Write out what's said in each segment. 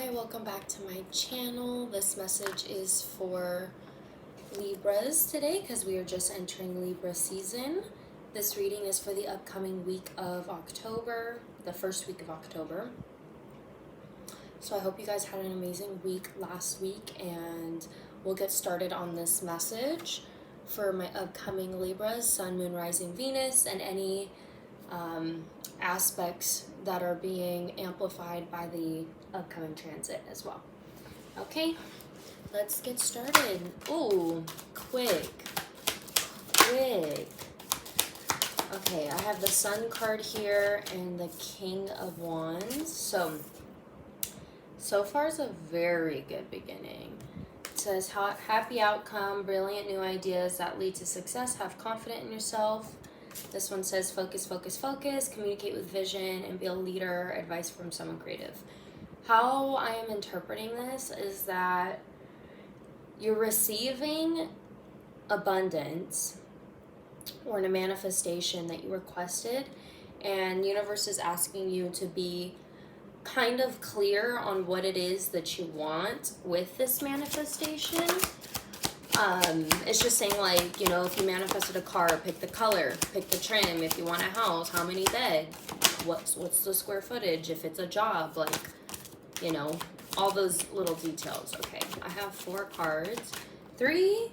Hi, welcome back to my channel. This message is for Libras today because we are just entering Libra season. This reading is for the upcoming week of October, the first week of October. So I hope you guys had an amazing week last week, and we'll get started on this message for my upcoming Libras, Sun, Moon, Rising, Venus, and any aspects that are being amplified by the upcoming transit as well. Okay, let's get started. Ooh, quick. Okay, I have the Sun card here and the King of Wands. So far it's a very good beginning. It says, happy outcome, brilliant new ideas that lead to success, have confidence in yourself. This one says, focus, communicate with vision, and be a leader, advice from someone creative. How I am interpreting this is that you're receiving abundance or a manifestation that you requested, and the universe is asking you to be kind of clear on what it is that you want with this manifestation. It's just saying, like, you know, if you manifested a car, pick the color, pick the trim. If you want a house, how many beds, what's the square footage, if it's a job, like, you know, all those little details. Okay, I have 4 cards. 3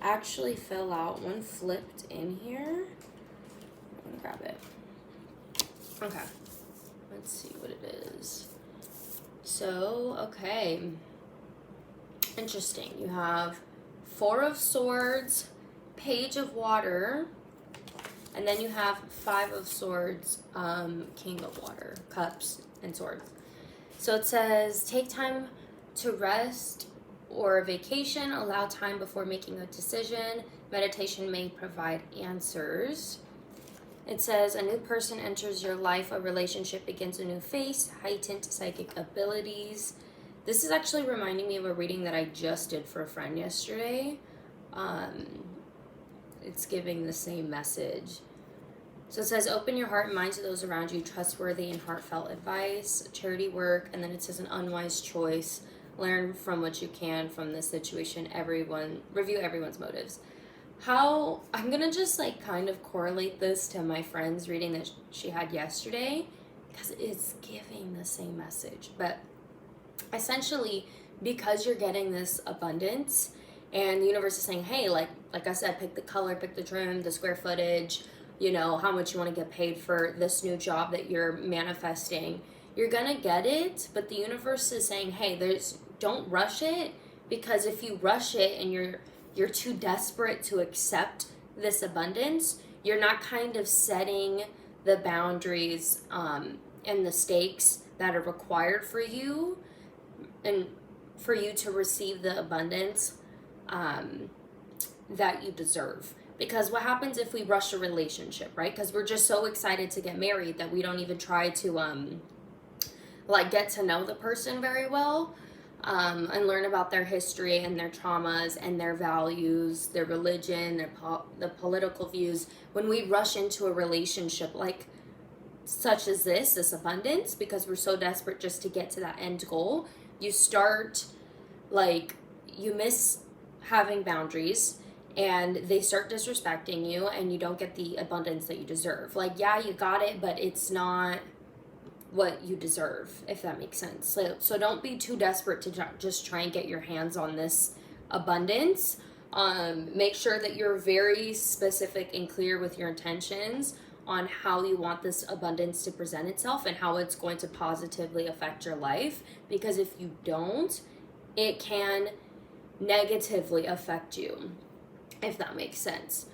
actually fell out. 1 flipped in here. I'm gonna grab it. Okay, let's see what it is. So, okay, interesting. You have 4 of Swords, Page of Water, and then you have 5 of Swords, King of Water, Cups, and Swords. So it says, take time to rest or vacation, allow time before making a decision. Meditation may provide answers. It says, a new person enters your life, a relationship begins a new phase, heightened psychic abilities. This is actually reminding me of a reading that I just did for a friend yesterday. It's giving the same message. So it says, open your heart and mind to those around you, trustworthy and heartfelt advice, charity work, and then it says an unwise choice. Learn from what you can from this situation. Review everyone's motives. I'm going to just like kind of correlate this to my friend's reading that she had yesterday because it's giving the same message. But essentially, because you're getting this abundance and the universe is saying, hey, like I said, pick the color, pick the trim, the square footage, you know, how much you want to get paid for this new job that you're manifesting. You're going to get it, but the universe is saying, hey, don't rush it, because if you rush it and you're too desperate to accept this abundance, you're not kind of setting the boundaries and the stakes that are required for you and for you to receive the abundance that you deserve. Because what happens if we rush a relationship, right? Because we're just so excited to get married that we don't even try to like get to know the person very well and learn about their history and their traumas and their values, their religion, the political views. When we rush into a relationship like such as this abundance, because we're so desperate just to get to that end goal, you start, like, you miss having boundaries and they start disrespecting you and you don't get the abundance that you deserve. Like, yeah, you got it, but it's not what you deserve, if that makes sense. So don't be too desperate to just try and get your hands on this abundance. Make sure that you're very specific and clear with your intentions on how you want this abundance to present itself and how it's going to positively affect your life. Because if you don't, it can negatively affect you, if that makes sense.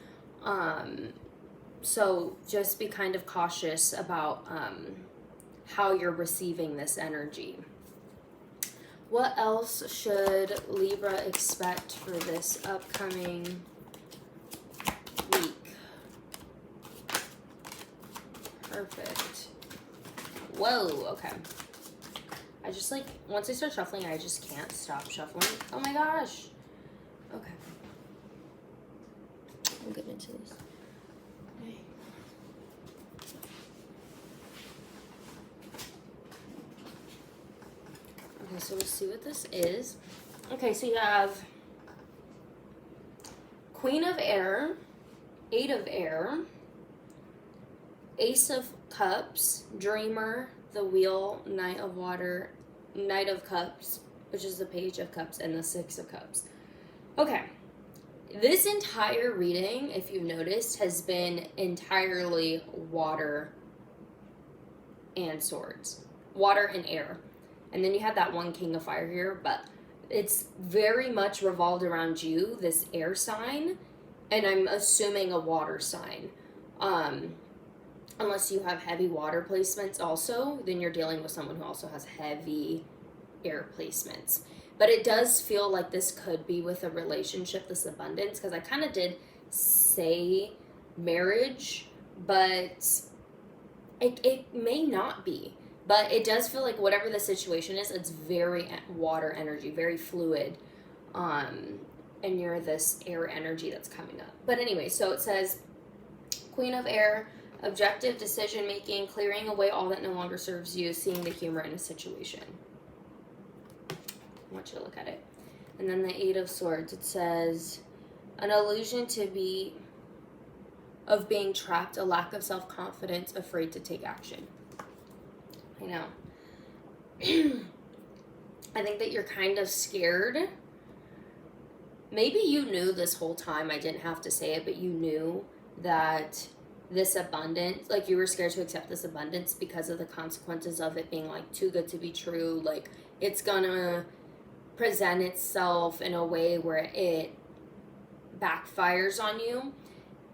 So just be kind of cautious about how you're receiving this energy. What else should Libra expect for this upcoming week? Perfect. Whoa, okay. I just, like, once I start shuffling, I just can't stop shuffling. Oh my gosh. Okay. I'm getting into this. Okay. so we'll see what this is. Okay, so you have Queen of Air, Eight of Air, Ace of Cups, Dreamer, the Wheel, Knight of Water, Knight of Cups, which is the Page of Cups, and the Six of Cups. Okay. This entire reading, if you've noticed, has been entirely water and swords. Water and air. And then you have that one King of Fire here, but it's very much revolved around you, this air sign, and I'm assuming a water sign. Unless you have heavy water placements also, then you're dealing with someone who also has heavy air placements. But it does feel like this could be with a relationship, this abundance, because I kind of did say marriage, but it may not be. But it does feel like whatever the situation is, it's very water energy, very fluid. And you're this air energy that's coming up. But anyway, so it says, Queen of Air, objective decision making, clearing away all that no longer serves you, seeing the humor in a situation. I want you to look at it. And then the Eight of Swords, it says, an illusion of being trapped, a lack of self-confidence, afraid to take action. I know. I think that you're kind of scared. Maybe you knew this whole time, I didn't have to say it, but you knew that this abundance, like you were scared to accept this abundance because of the consequences of it being like too good to be true. Like it's gonna present itself in a way where it backfires on you.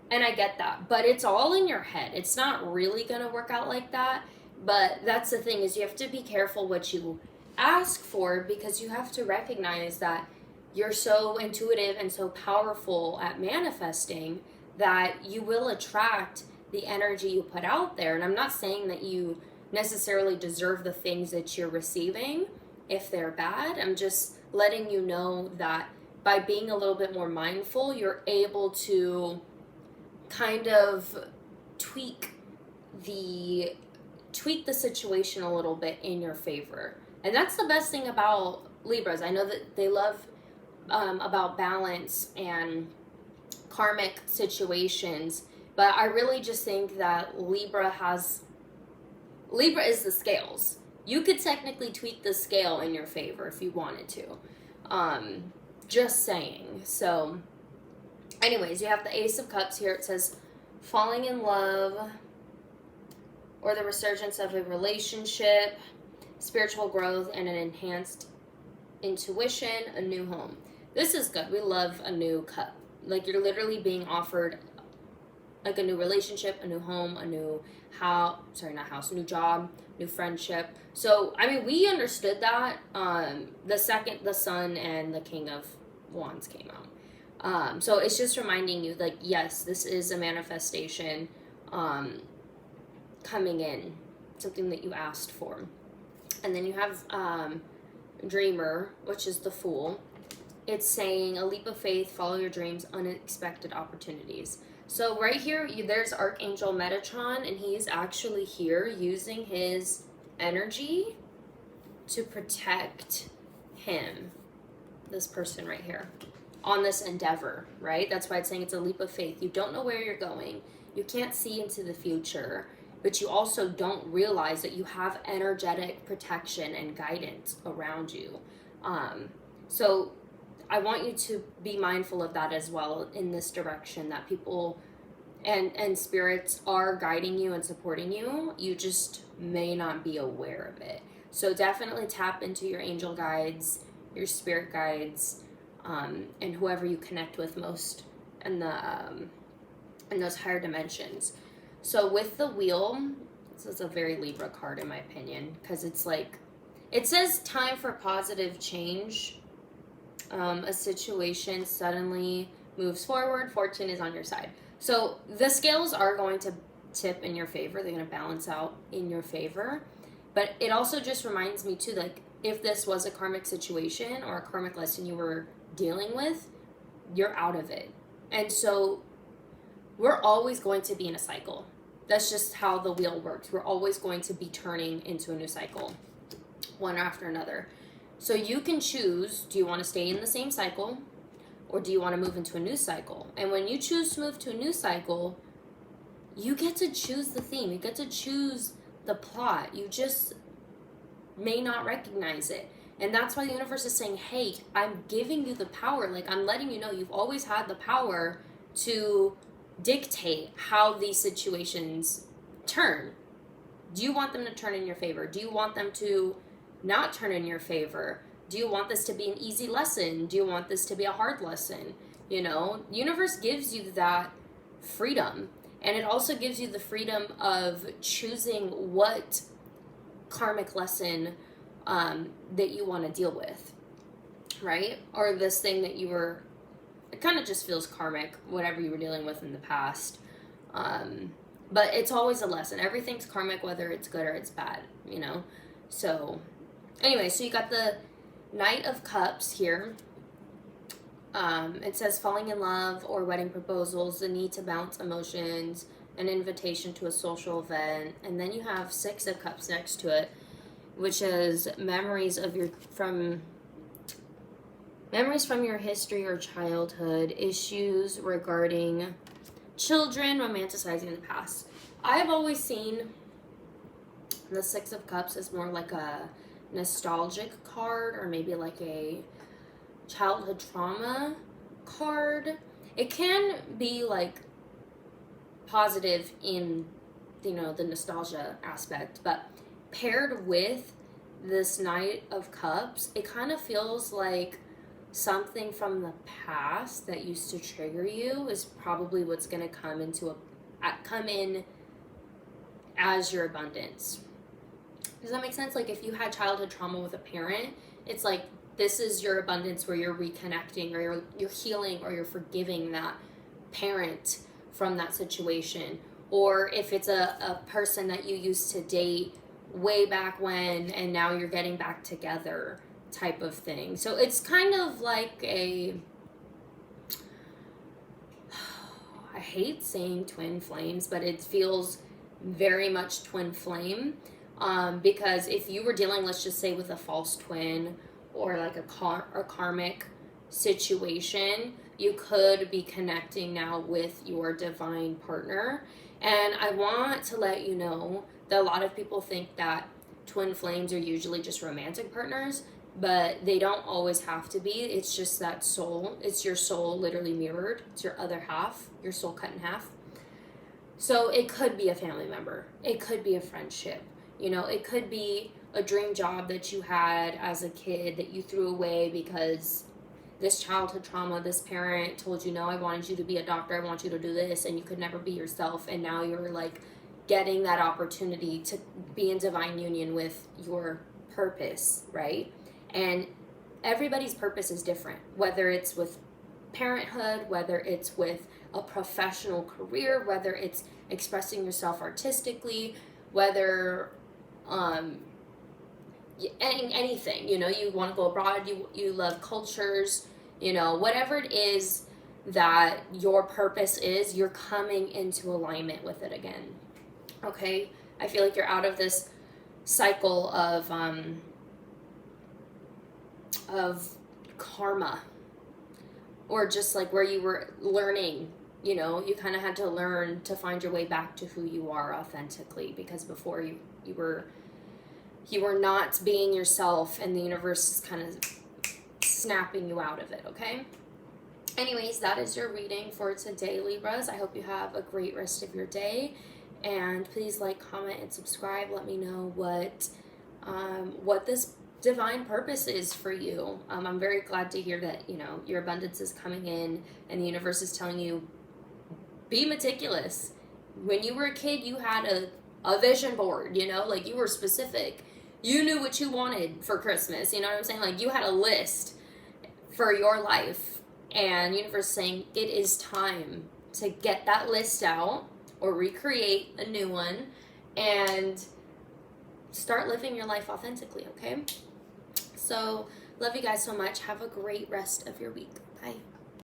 And I get that, but it's all in your head. It's not really gonna work out like that. But that's the thing, is you have to be careful what you ask for, because you have to recognize that you're so intuitive and so powerful at manifesting that you will attract the energy you put out there. And I'm not saying that you necessarily deserve the things that you're receiving if they're bad. I'm just letting you know that by being a little bit more mindful, you're able to kind of tweak the situation a little bit in your favor. And that's the best thing about Libras. I know that they love about balance and karmic situations, but I really just think that Libra is the scales. You could technically tweak the scale in your favor if you wanted to. Just saying. So anyways, you have the Ace of Cups here. It says falling in love or the resurgence of a relationship, spiritual growth, and an enhanced intuition, a new home. This is good. We love a new cup. Like you're literally being offered like a new relationship, a new home, a new new job, new friendship. So, I mean, we understood that the second the Sun and the King of Wands came out. So it's just reminding you, like, yes, this is a manifestation coming in, something that you asked for. And then you have Dreamer, which is the Fool. It's saying a leap of faith, follow your dreams, unexpected opportunities. So right here, there's Archangel Metatron, and he's actually here using his energy to protect him, this person right here, on this endeavor, right? That's why it's saying it's a leap of faith. You don't know where you're going. You can't see into the future, but you also don't realize that you have energetic protection and guidance around you. So I want you to be mindful of that as well in this direction, that people and spirits are guiding you and supporting you. You just may not be aware of it. So definitely tap into your angel guides, your spirit guides, and whoever you connect with most in those higher dimensions. So with the Wheel, this is a very Libra card in my opinion, because it's like, it says time for positive change. A situation suddenly moves forward, fortune is on your side. So the scales are going to tip in your favor. They're going to balance out in your favor. But it also just reminds me too, like, if this was a karmic situation or a karmic lesson you were dealing with, you're out of it. And so we're always going to be in a cycle. That's just how the wheel works. We're always going to be turning into a new cycle, one after another. So you can choose, do you want to stay in the same cycle or do you want to move into a new cycle? And when you choose to move to a new cycle, you get to choose the theme. You get to choose the plot. You just may not recognize it. And that's why the universe is saying, hey, I'm giving you the power. Like, I'm letting you know you've always had the power to dictate how these situations turn. Do you want them to turn in your favor? Do you want them to not turn in your favor? Do you want this to be an easy lesson? Do you want this to be a hard lesson? You know, universe gives you that freedom. And it also gives you the freedom of choosing what karmic lesson that you want to deal with, right? Or this thing that you were, it kind of just feels karmic, whatever you were dealing with in the past. But it's always a lesson. Everything's karmic, whether it's good or it's bad, you know? So, anyway, so you got the Knight of Cups here. It says falling in love or wedding proposals, the need to balance emotions, an invitation to a social event, and then you have Six of Cups next to it, which is memories from your history or childhood, issues regarding children, romanticizing the past. I've always seen the Six of Cups as more like a nostalgic card, or maybe like a childhood trauma card. It can be like positive in, you know, the nostalgia aspect, but paired with this Knight of Cups, it kind of feels like something from the past that used to trigger you is probably what's going to come in as your abundance. Does that make sense? Like, if you had childhood trauma with a parent, it's like this is your abundance where you're reconnecting, or you're healing, or you're forgiving that parent from that situation. Or if it's a person that you used to date way back when and now you're getting back together type of thing. So it's kind of like I hate saying twin flames, but it feels very much twin flame, because if you were dealing, let's just say, with a false twin or like a karmic situation, you could be connecting now with your divine partner. And I want to let you know that a lot of people think that twin flames are usually just romantic partners, but they don't always have to be. It's just that soul. It's your soul literally mirrored. It's your other half, your soul cut in half. So it could be a family member. It could be a friendship. You know, it could be a dream job that you had as a kid that you threw away because this childhood trauma, this parent told you, no, I wanted you to be a doctor, I want you to do this, and you could never be yourself. And now you're like getting that opportunity to be in divine union with your purpose, right? And everybody's purpose is different, whether it's with parenthood, whether it's with a professional career, whether it's expressing yourself artistically, whether anything, you know, you want to go abroad, you love cultures, you know, whatever it is that your purpose is, you're coming into alignment with it again. Okay, I feel like you're out of this cycle of karma, or just like where you were learning, you know, you kind of had to learn to find your way back to who you are authentically, because before you were not being yourself, and the universe is kind of snapping you out of it, okay? Anyways, that is your reading for today, Libras. I hope you have a great rest of your day, and please like, comment, and subscribe. Let me know what this divine purpose is for you. I'm very glad to hear that, you know, your abundance is coming in, and the universe is telling you, be meticulous. When you were a kid, you had a vision board, you know, like you were specific. You knew what you wanted for Christmas, you know what I'm saying? Like you had a list for your life, and universe saying it is time to get that list out or recreate a new one and start living your life authentically, okay? So, love you guys so much. Have a great rest of your week. Bye.